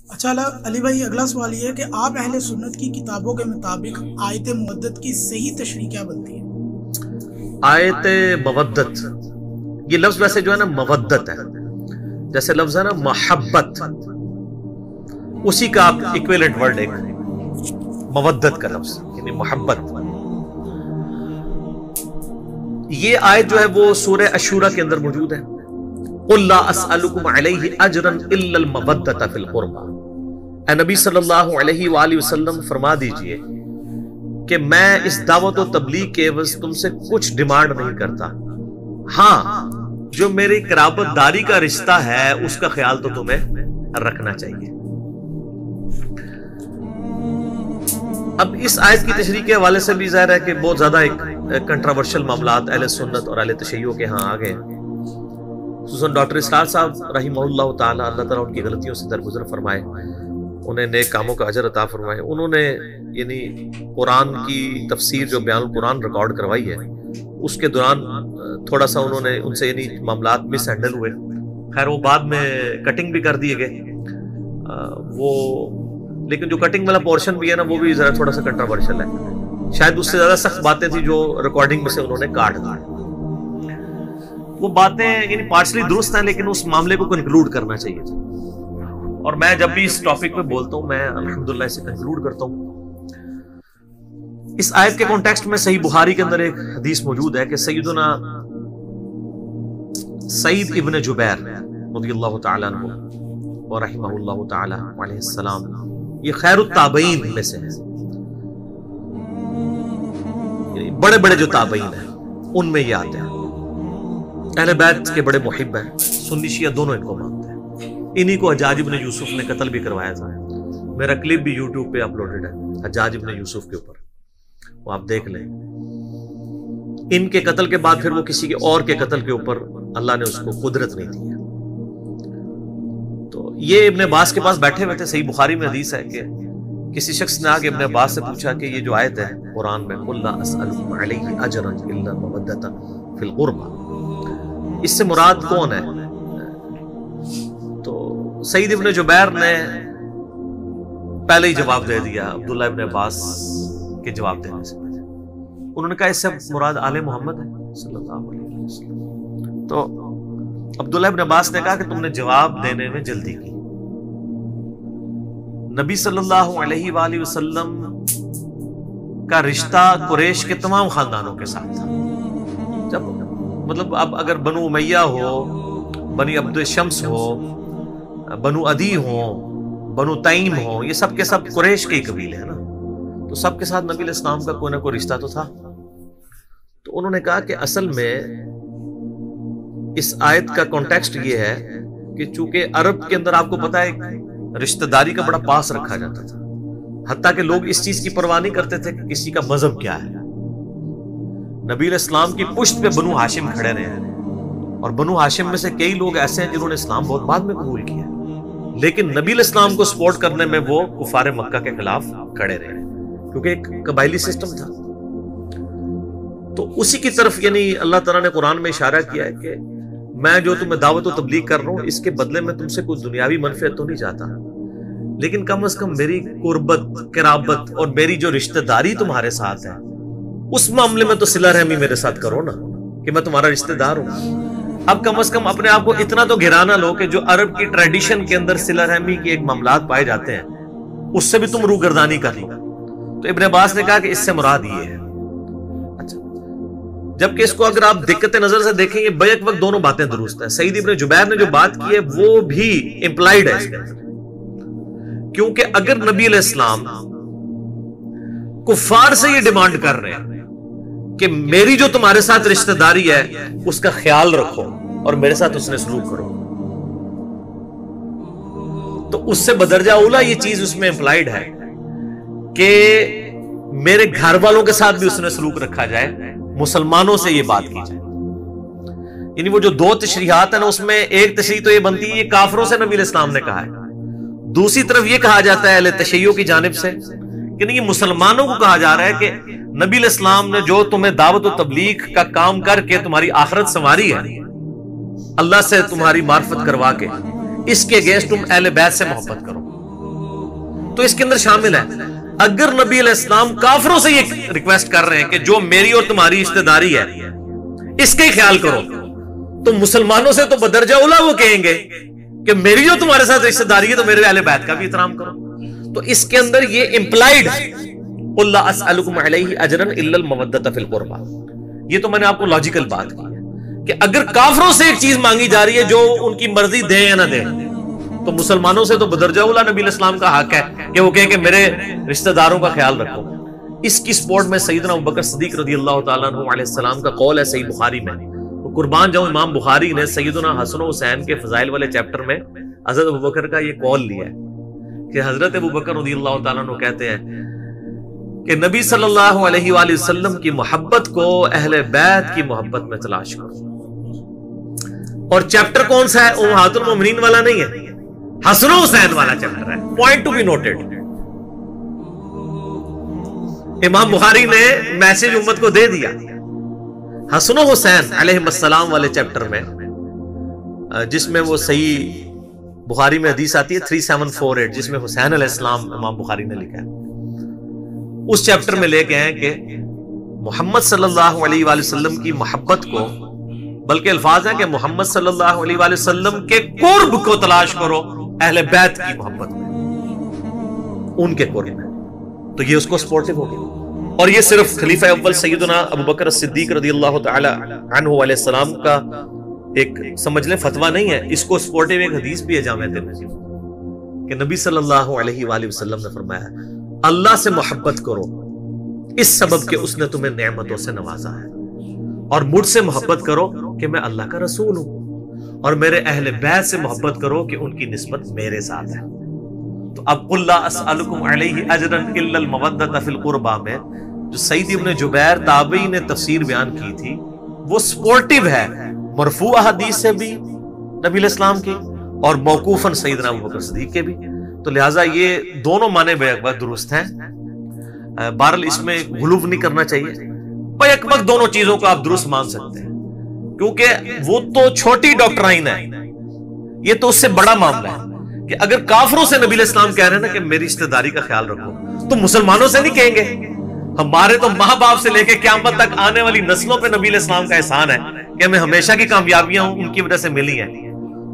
اچھا علی بھائی، اگلا سوال یہ ہے کہ آپ اہل سنت کی کتابوں کے مطابق آیت مودت کی صحیح تشریح کیا بنتی ہے؟ آیت مودت، یہ لفظ ویسے جو ہے نا مودت ہے، جیسے لفظ ہے نا محبت، اسی کا آپ ایکویلنٹ ورڈ ایک مودت کا لفظ یعنی محبت. یہ آیت جو ہے وہ سورہ الشورى کے اندر موجود ہے. قُلْ لَا أَسْأَلُكُمْ عَلَيْهِ أَجْرًا إِلَّا الْمَوَدَّةَ فِي الْقُرْبَى. اے نبی صلی اللہ علیہ وآلہ وسلم فرما دیجئے کہ میں اس دعوت و تبلیغ کے عوض تم سے کچھ ڈیمانڈ نہیں کرتا، ہاں جو میری قرابت داری کا رشتہ ہے اس کا خیال تو تمہیں رکھنا چاہیے. اب اس آیت کی تشریح کے حوالے سے بھی ظاہر ہے کہ بہت زیادہ ایک کنٹراورشل معاملات اہل سنت اور اہل تشیع کے ہاں آگئے، خصوصاً ڈاکٹر اسرار صاحب رحمہ اللہ تعالی، اللہ تعالیٰ ان کی غلطیوں سے درگزر فرمائے، انہیں نیک کاموں کا اجر عطا فرمائے. انہوں نے یعنی قرآن کی تفسیر جو بیان القرآن ریکارڈ کروائی ہے اس کے دوران تھوڑا سا انہوں نے ان سے یعنی معاملات مس ہینڈل ہوئے. خیر وہ بعد میں کٹنگ بھی کر دیے گئے وہ، لیکن جو کٹنگ والا پورشن بھی ہے نا وہ بھی ذرا تھوڑا سا کنٹراورشل ہے. شاید اس سے زیادہ سخت باتیں تھیں جو ریکارڈنگ میں سے انہوں نے کاٹ دی. وہ باتیں یعنی پارشلی درست ہیں لیکن اس معاملے کو کنکلوڈ کرنا چاہیے تھا. اور میں جب بھی اس ٹاپک پہ بولتا ہوں میں الحمدللہ اسے کنکلوڈ کرتا ہوں. اس آیت کے کانٹیکسٹ میں صحیح بخاری کے اندر ایک حدیث موجود ہے کہ سیدنا سعید ابن جبیر رضی اللہ تعالی عنہ ورحمہ اللہ تعالی علیہ السلام، یہ خیر التابعین میں سے ہے، یعنی بڑے بڑے جو تابعین ہیں ان میں یہ آتے ہیں. اہل بیت کے بڑے محب ہیں، سنی شیعہ دونوں ان کو مانتے ہیں. انہی کو حجاج ابن یوسف نے قتل بھی کروایا تھا. میرا کلپ بھی یوٹیوب پہ اپلوڈڈ ہے حجاج ابن یوسف کے اوپر، وہ آپ دیکھ لیں. ان کے قتل کے بعد پھر وہ کسی کے اور کے قتل کے اوپر اللہ نے اس کو قدرت نہیں دی ہے. تو یہ ابن عباس کے پاس بیٹھے ہوئے تھے. صحیح بخاری میں حدیث ہے کہ کسی شخص نے آگے ابن عباس سے پوچھا کہ یہ جو آیت ہے قرآن میں قُلْ لَا أَسْأَلُكُمْ عَلَيْهِ أَجْرًا إِلَّا الْمَوَدَّةَ فِي الْقُرْبَى، اس سے مراد کون ہے؟ تو سعید ابن جبیر نے پہلے ہی جواب دے دیا عبداللہ ابن عباس کے جواب دینے سے. انہوں نے کہا اس سے مراد آل محمد ہے صلی اللہ علیہ وسلم. تو عبداللہ ابن عباس نے کہا کہ تم نے جواب دینے میں جلدی کی. نبی صلی اللہ علیہ وآلہ وسلم کا رشتہ قریش کے تمام خاندانوں کے ساتھ تھا. جب مطلب اب اگر بنو امیہ ہو، بنی عبد الشمس ہو، بنو عدی ہو، بنو تیم ہو، یہ سب کے سب قریش کے ہی قبیلے ہیں نا، تو سب کے ساتھ نبی علیہ السلام کا کوئی نہ کوئی رشتہ تو تھا. تو انہوں نے کہا کہ اصل میں اس آیت کا کانٹیکسٹ یہ ہے کہ چونکہ عرب کے اندر آپ کو پتا ہے رشتہ داری کا بڑا پاس رکھا جاتا تھا، حتیٰ کہ لوگ اس چیز کی پرواہ نہیں کرتے تھے کہ کسی کا مذہب کیا ہے. نبی علیہ السلام کی پشت پہ بنو ہاشم کھڑے رہے ہیں، اور بنو ہاشم میں سے کئی لوگ ایسے ہیں جنہوں نے اسلام بہت بعد میں قبول کیا، لیکن نبی علیہ السلام کو سپورٹ کرنے میں وہ کفار مکہ کے خلاف کھڑے رہے کیونکہ ایک قبائلی سسٹم تھا. تو اسی کی طرف یعنی اللہ تعالیٰ نے قرآن میں اشارہ کیا ہے کہ میں جو تمہیں دعوت و تبلیغ کر رہا ہوں اس کے بدلے میں تم سے کوئی دنیاوی منفعت تو نہیں چاہتا، لیکن کم از کم میری قربت، قرابت اور میری جو رشتہ داری تمہارے ساتھ ہے اس معاملے میں تو صلہ رحمی میرے ساتھ کرو نا، کہ میں تمہارا رشتہ دار ہوں. اب کم از کم اپنے آپ کو اتنا تو گرانا لو کہ جو عرب کی ٹریڈیشن کے اندر صلہ رحمی کے ایک معاملات پائے جاتے ہیں اس سے بھی تم روگردانی کر لو. تو ابن عباس نے کہا کہ اس سے مراد یہ ہے. اچھا، جبکہ اس کو اگر آپ دقت نظر سے دیکھیں یہ بیک وقت دونوں باتیں درست ہیں. سعید ابن جبیر نے جو بات کی ہے وہ بھی امپلائیڈ ہے اس کے اندر، کیونکہ اگر نبی علیہ السلام کفار سے یہ ڈیمانڈ کر رہے ہیں کہ میری جو تمہارے ساتھ رشتہ داری ہے اس کا خیال رکھو اور میرے ساتھ اس نے سلوک کرو، تو اس سے بدرجہ اولا یہ چیز اس میں امپلائیڈ ہے کہ میرے گھر والوں کے ساتھ بھی اس نے سلوک رکھا جائے، مسلمانوں سے یہ بات کی جائے. یعنی وہ جو دو تشریحات ہیں نا اس میں ایک تشریح تو یہ بنتی ہے یہ کافروں سے نبی علیہ السلام نے کہا ہے، دوسری طرف یہ کہا جاتا ہے اہل تشیع کی جانب سے کہ نہیں، یہ مسلمانوں کو کہا جا رہا ہے کہ نبی علیہ السلام نے جو تمہیں دعوت و تبلیغ کا کام کر کے تمہاری آخرت سنواری ہے، اللہ سے تمہاری معرفت کروا کے، اس کے اگینسٹ تم اہل بیت سے محبت کرو. تو اس کے اندر شامل ہے اگر نبی علیہ السلام کافروں سے یہ ریکویسٹ کر رہے ہیں کہ جو میری اور تمہاری رشتہ داری ہے اس کا ہی خیال کرو، تو مسلمانوں سے تو بدرجہ اولا وہ کہیں گے کہ میری جو تمہارے ساتھ رشتہ داری ہے تو میرے اہل بیت کا بھی احترام کرو۔ تو اس کے اندر یہ امپلائڈ قُلْ لَا أَسْأَلُكُمْ عَلَيْهِ أَجْرًا إِلَّا الْمَوَدَّةَ فِي الْقُرْبَى، یہ تو میں نے آپ کو لاجیکل بات کی ہے کہ اگر کافروں سے ایک چیز مانگی جا رہی ہے جو ان کی مرضی دیں یا نہ دیں، تو مسلمانوں سے تو بدرجہ اولا نبی علیہ السلام کا حق ہے کہ وہ کہیں کہ میرے رشتہ داروں کا خیال رکھو۔ اس کی سپورٹ میں سیدنا ابوبکر صدیق رضی اللہ تعالیٰ عنہ علیہ السلام کا قول ہے صحیح بخاری میں، قربان جاؤں امام بخاری نے سیدنا حسن و حسین کے فضائل والے چیپٹر میں حضرت ابوبکر کا یہ قول لیا ہے کہ حضرت ابوبکر رضی اللہ تعالیٰ عنہ کہتے ہیں کہ نبی صلی اللہ علیہ وآلہ وسلم کی محبت کو اہل بیت کی محبت میں تلاش کرو۔ اور چیپٹر کون سا ہے؟ امہات المومنین والا نہیں ہے، حسن و حسین والا چیپٹر ہے، پوائنٹ ٹو بی نوٹڈ۔ امام بخاری نے میسج امت کو دے دیا۔ حسن و حسین علیہ السلام والے چیپٹر میں، جس میں وہ صحیح بخاری میں حدیث آتی ہے 3748 جس میں حسین علیہ السلام امام بخاری نے لکھا ہے، اس چیپٹر میں لے کے ہیں کہ محمد صلی اللہ علیہ وآلہ وسلم کی محبت کو، بلکہ الفاظ ہیں کہ محمد صلی اللہ علیہ وآلہ وسلم کے قرب کو تلاش کرو اہل بیت کی محبت میں، ان کے قرب میں، تو یہ اس کو سپورٹیو ہو گیا۔ اور یہ صرف خلیفہ اول سیدنا ابوبکر صدیق رضی اللہ تعالی عنہ علیہ السلام کا ایک سمجھ لیں فتویٰ نہیں ہے، اس کو سپورٹیو ایک حدیث بھی ہے جامع ترمذی کہ نبی صلی اللہ علیہ وآلہ وسلم نے فرمایا اللہ سے محبت کرو اس سبب کہ اس نے تمہیں نعمتوں سے نوازا ہے، اور مجھ سے محبت کرو کہ میں اللہ کا رسول ہوں، اور میرے اہل بیت سے محبت کرو کہ ان کی نسبت میرے ساتھ ہے۔ تو اب قُلْ لَا أَسْأَلُكُمْ عَلَيْهِ أَجْرًا إِلَّا الْمَوَدَّةَ فِي الْقُرْبَى میں جو سعید ابن جبیر تابعی نے تفسیر بیان کی تھی وہ سپورٹیو ہے مرفوع حدیث سے بھی نبی علیہ السلام کی اور موقوفاً سیدنا ابوبکر صدیق کے بھی، تو لہٰذا یہ دونوں معنی بے وقت درست ہیں۔ بہرحال اس میں غلو نہیں کرنا چاہیے، بیک وقت دونوں چیزوں کو آپ درست مان سکتے ہیں، کیونکہ وہ تو چھوٹی ڈاکٹرائن ہے، یہ تو اس سے بڑا معاملہ ہے کہ اگر کافروں سے نبی علیہ السلام کہہ رہے ہیں نا کہ میری رشتہ داری کا خیال رکھو، تو مسلمانوں سے نہیں کہیں گے؟ ہمارے تو ماں باپ سے لے کے قیامت تک آنے والی نسلوں پہ نبی علیہ السلام کا احسان ہے کہ ہمیں ہمیشہ کی کامیابیاں ان کی وجہ سے ملی ہیں،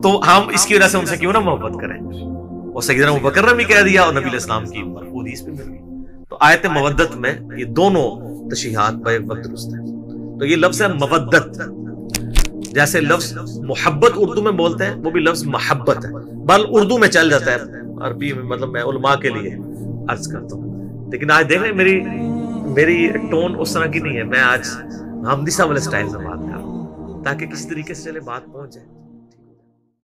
تو ہم اس کی وجہ سے ان سے کیوں نہ محبت کریں؟ اور سیدنا ابوبکر نے بھی کہہ دیا اور نبی علیہ السلام کی مرفوع حدیث بھی مل گئی، تو آیت مودت میں یہ دونوں تشریحات بیک وقت درست ہیں۔ تو یہ لفظ ہے مودت، جیسے لفظ محبت اردو میں بولتے ہیں وہ بھی لفظ محبت ہے، بل اردو میں چل جاتا ہے، عربی میں مطلب میں علماء کے لیے عرض کرتا ہوں، لیکن آج دیکھ رہے میری ٹون اس طرح کی نہیں ہے، میں آج حمدی صاحب والے سٹائل میں بات کر رہا ہوں تاکہ کسی طریقے سے چلے بات پہنچ جائے۔